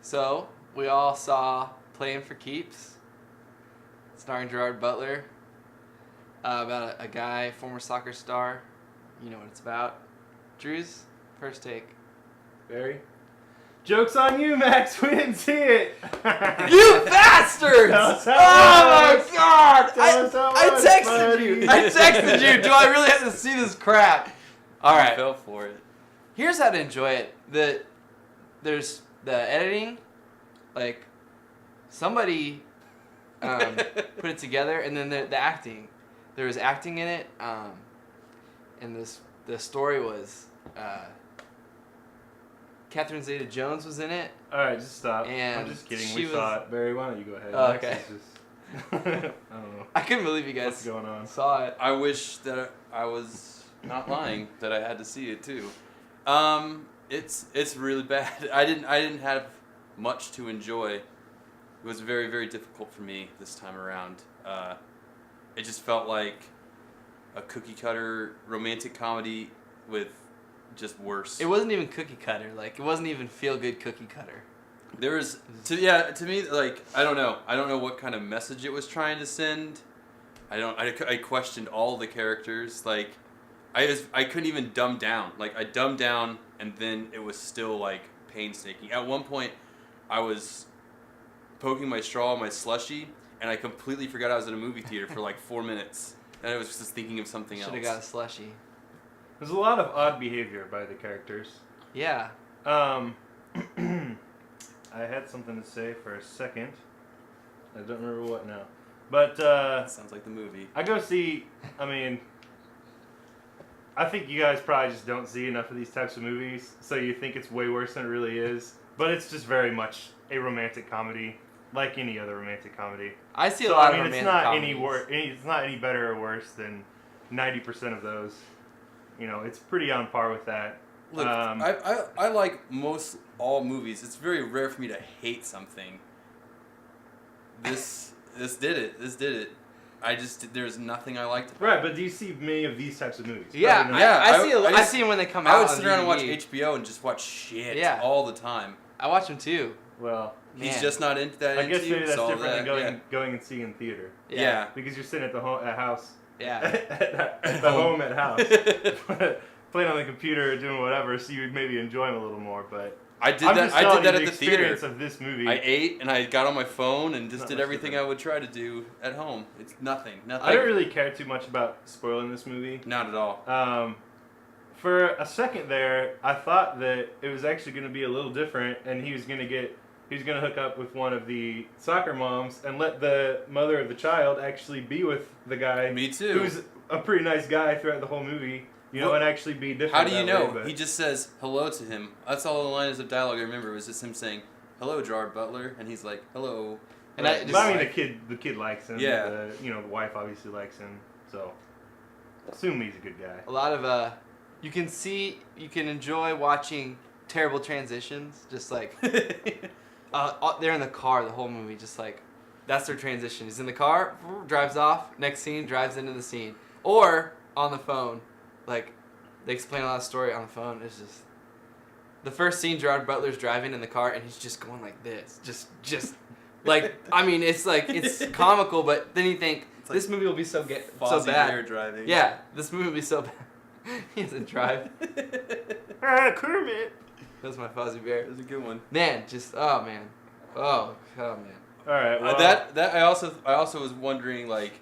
So, we all saw Playing for Keeps, starring Gerard Butler, about a guy, former soccer star. You know what it's about. Drew's first take. Barry? Joke's on you, Max. We didn't see it. You bastards! Tell us how Oh it my was. god! Tell us how I it was, texted buddy. you. I texted you. Do I really have to see this crap? All I right. fell for it. Here's how to enjoy it. There's the editing, like somebody put it together, and then the acting. There was acting in it, and the story was Catherine Zeta-Jones was in it. All right, just stop. And I'm just kidding. she We saw it. Barry, why don't you go ahead? Oh, Max okay. is just... I don't know. I couldn't believe you What's guys going on? saw it. I wish that I was not lying, that I had to see it too. It's really bad. I didn't have much to enjoy. It was very, very difficult for me this time around. It just felt like a cookie cutter romantic comedy with just worse. It wasn't even cookie cutter. Like, it wasn't even feel good cookie cutter. There was to me, like, I don't know what kind of message it was trying to send. I questioned all the characters. Like, I couldn't even dumb down. Like, I dumbed down and then it was still like painstaking. At one point I was poking my straw in my slushie and I completely forgot I was in a movie theater for like 4 minutes. And I was just thinking of something else. Should have got a slushie. There's a lot of odd behavior by the characters. Yeah. I had something to say for a second. I don't remember what now. But Sounds like the movie. I go see, I think you guys probably just don't see enough of these types of movies, so you think it's way worse than it really is. But it's just very much a romantic comedy, like any other romantic comedy. I see a So lot I of mean, romantic it's not comedies. it's not any better or worse than 90% of those. You know, it's pretty on par with that. Look, I like most all movies. It's very rare for me to hate something. This did it. This did it. There's nothing I liked about it. Right, but do you see many of these types of movies? Yeah, Probably not. Yeah, I see them when they come out. I would on sit around and watch DVD. HBO and just watch shit Yeah. all the time. I watch them too. Well, He's Man. just not into that. I guess into you, maybe that's so different than that- going and seeing in theater. Yeah. Because you're sitting at the house. Yeah. at the home at house. Playing on the computer or doing whatever, so you would maybe enjoy them a little more, but... I did I'm that. just I telling did that you at the the theater. experience of this movie. I ate and I got on my phone and just Not did much everything different. I would try to do at home. It's nothing. Nothing. I don't really care too much about spoiling this movie. Not at all. For a second there, I thought that it was actually going to be a little different, and he was going to hook up with one of the soccer moms and let the mother of the child actually be with the guy. Me too. Who's a pretty nice guy throughout the whole movie. You know, What- and actually be different. How do you that way, know? but- He just says hello to him. That's all the lines of dialogue I remember. It was just him saying, "Hello, Gerard Butler," and he's like, "Hello." And I Right. just- But I mean, the kid likes him. Yeah. The wife obviously likes him. So, assume he's a good guy. A lot of you can enjoy watching terrible transitions. Just like they're in the car the whole movie. Just like that's their transition. He's in the car, drives off. Next scene, drives into the scene, or on the phone. Like, they explain a lot of story on the phone. It's just... The first scene, Gerard Butler's driving in the car, and he's just going like this. Just... Like, I mean, it's like, it's comical, but then you think, like this movie will be so Fozzie bad. Bear driving. Yeah, this movie will be so bad. He doesn't drive. Kermit. That's my Fozzie Bear. It was a good one. Man, just... Oh, man. Oh, man. All right. Well, That I also was wondering, like,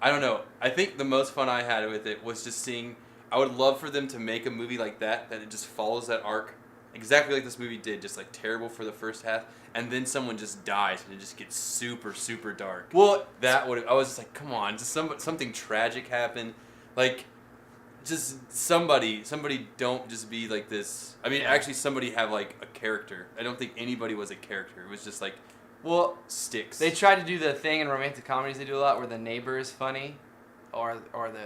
I don't know. I think the most fun I had with it was just seeing. I would love for them to make a movie like that it just follows that arc exactly like this movie did, just like terrible for the first half, and then someone just dies and it just gets super, super dark. Well, I was just like, come on, just something tragic happened, like. Just somebody don't just be like this. I mean, actually, somebody have like a character. I don't think anybody was a character. It was just like, well, sticks. they try to do the thing in romantic comedies they do a lot where the neighbor is funny, or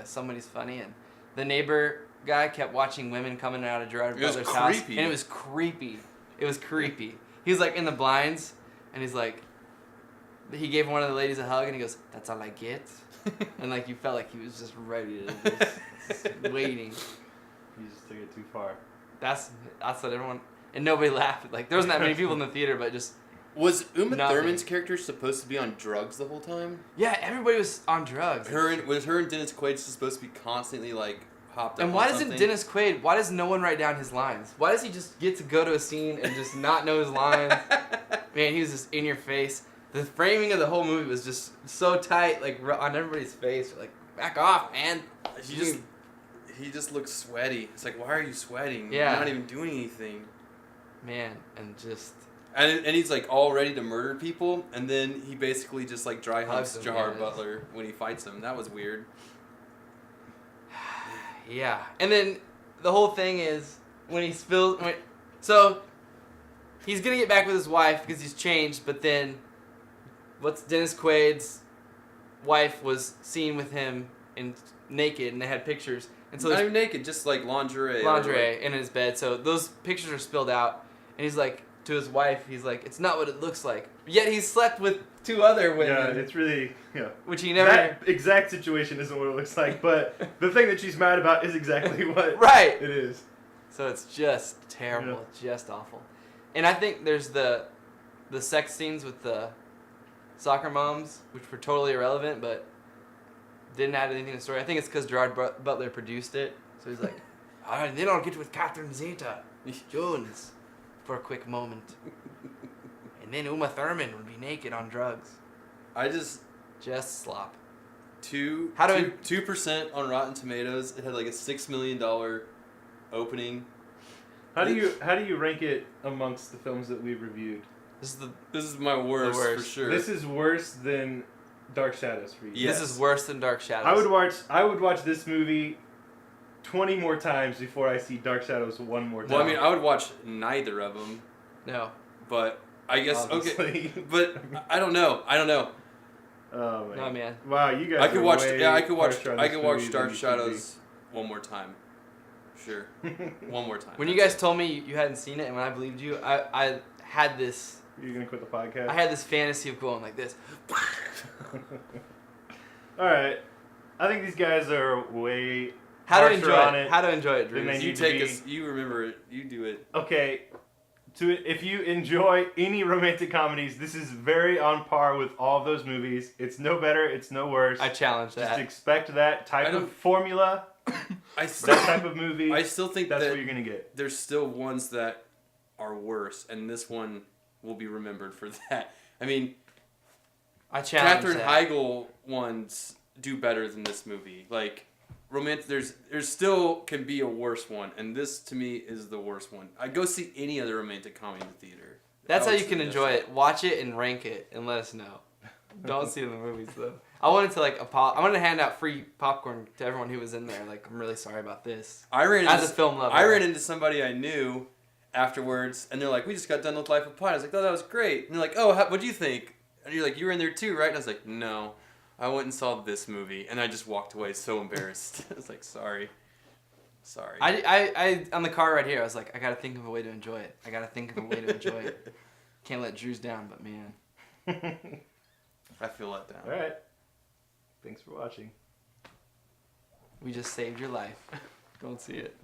somebody's funny, and the neighbor guy kept watching women coming out of Gerard It was Butler's house, creepy. and it was creepy. It was creepy. He was like in the blinds, and he's like, he gave one of the ladies a hug, and he goes, "That's all I get," and like you felt like he was just ready to just waiting. you just took it too far. That's what everyone. and nobody laughed. Like there wasn't that many people in the theater, but just Was Uma Nothing. Thurman's character supposed to be on drugs the whole time? yeah, everybody was on drugs. Was her and Dennis Quaid supposed to be constantly like hopped up? And on why doesn't something? Dennis Quaid? Why does no one write down his lines? Why does he just get to go to a scene and just not know his lines? Man, he was just in your face. The framing of the whole movie was just so tight, like on everybody's face. You're like, back off, man. He just looks sweaty. It's like, why are you sweating? Yeah. You're not even doing anything. Man, and just And he's like all ready to murder people, and then he basically just like dry humps Hugs him, Gerard yeah. Butler when he fights him. That was weird. yeah. And then the whole thing is when he spills. So he's gonna get back with his wife because he's changed, but then what's Dennis Quaid's wife was seen with him in naked, and they had pictures, and so Not there's even naked, just like lingerie. or, lingerie in his bed. So those pictures are spilled out, and he's like to his wife, he's like, "It's not what it looks like." Yet he slept with 2 other Yeah, women, it's really which he never. That exact situation isn't what it looks like, but the thing that she's mad about is exactly what Right. it is. So it's just terrible, just awful. And I think there's the sex scenes with the soccer moms, which were totally irrelevant, but didn't add anything to the story. I think it's because Gerard Butler produced it, so he's like, "All right, then I'll get with Catherine Zeta-Jones for a quick moment, and then Uma Thurman would be naked on drugs." I just Slop. 2% on Rotten Tomatoes. It had like a $6 million opening. How do you rank it amongst the films that we've reviewed? This is my worst, for worst. sure. This is worse than Dark Shadows for you. Yes. This is worse than Dark Shadows. I would watch this movie 20 more times before I see Dark Shadows one more time. Well, I mean, I would watch neither of them, No. but I guess Obviously. okay. But I don't know. Oh man. No, man. Wow, you guys. I could are watch. way Yeah, I could watch. harsher on I this could watch movie Dark than you should be. Shadows one more time. Sure, one more time. When you guys told me you hadn't seen it, and when I believed you, I had this. You're gonna quit the podcast. I had this fantasy of going like this. All right, I think these guys are way How to harsher enjoy on it? it. How to enjoy it, Then Drew? they you need to take be- us. You remember it. You do it. Okay. If you enjoy any romantic comedies, this is very on par with all of those movies. It's no better, it's no worse. I challenge Just that. expect that type I of don't- formula, I still, that type of movie. I still think that's that what you're gonna get. there's still ones that are worse, and this one will be remembered for that. I mean, I challenge Katherine that. Heigl ones do better than this movie. Like, romantic. There's still can be a worse one, and this to me is the worst one. I go see any other romantic comedy in the theater. That's I how would you can suggest enjoy that. it. Watch it and rank it, and let us know. Don't see it in the movies though. I wanted to I wanted to hand out free popcorn to everyone who was in there. Like, I'm really sorry about this. I ran As into, a film lover, I ran into somebody I knew afterwards, and they're like, "We just got done with Life of Pi." I was like, "Oh, that was great." And they're like, "Oh, what'd you think?" And you're like, "You were in there too, right?" And I was like, "No, I went and saw this movie," and I just walked away so embarrassed. I was like, "Sorry." I on the car right here. I was like, I gotta think of a way to enjoy it. I gotta think of a way to enjoy it. Can't let Drew's down, but man. I feel let down. All right. Thanks for watching. We just saved your life. Go and see it.